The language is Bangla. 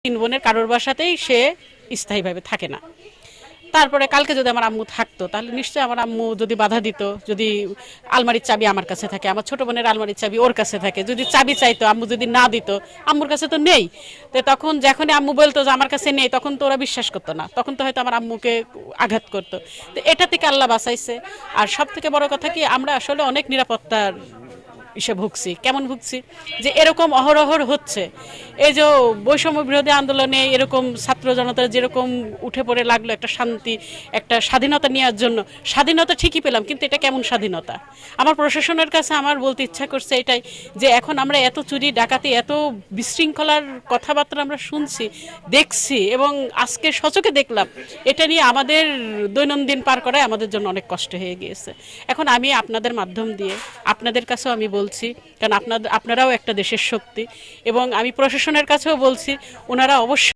তিন বোনের কারোর বাসাতেই সে স্থায়ীভাবে থাকে না। তারপরে কালকে যদি আমার আম্মু থাকতো তাহলে নিশ্চয়ই আমার আম্মু যদি বাধা দিত, যদি আলমারির চাবি আমার কাছে থাকে, আমার ছোট বোনের আলমারির চাবি ওর কাছে থাকে, যদি চাবি চাইতো আম্মু যদি না দিত, আম্মুর কাছে তো নেই, তো তখন যখনই আম্মু বলতো যে আমার কাছে নেই তখন তো ওরা বিশ্বাস করতো না, তখন তো হয়তো আমার আম্মুকে আঘাত করতো। তো এটা থেকে আল্লাহ বাঁচাইছে। আর সব থেকে বড় কথা কি, আমরা আসলে অনেক নিরাপত্তার ইসে ভুগছি। কেমন ভুগছি, যে এরকম অহরহর হচ্ছে, এই যে বৈষম্য বিরোধী আন্দোলনে এরকম ছাত্র জনতা যেরকম উঠে পড়ে লাগলো একটা শান্তি, একটা স্বাধীনতা নেওয়ার জন্য, স্বাধীনতা ঠিকই পেলাম, কিন্তু এটা কেমন স্বাধীনতা? আমার প্রশাসনের কাছে আমার বলতে ইচ্ছা করছে এটাই, যে এখন আমরা এত চুরি ডাকাতি, এত বিশৃঙ্খলার কথাবার্তা আমরা শুনছি, দেখছি, এবং আজকে সচকে দেখলাম, এটা নিয়ে আমাদের দৈনন্দিন পার করায় আমাদের জন্য অনেক কষ্ট হয়ে গিয়েছে। এখন আমি আপনাদের মাধ্যম দিয়ে আপনাদের কাছেও আমি বলছি, কারণ আপনারাও একটা দেশের শক্তি, এবং আমি প্রশাসনের কাছেও বলছি, ওনারা অবশ্যই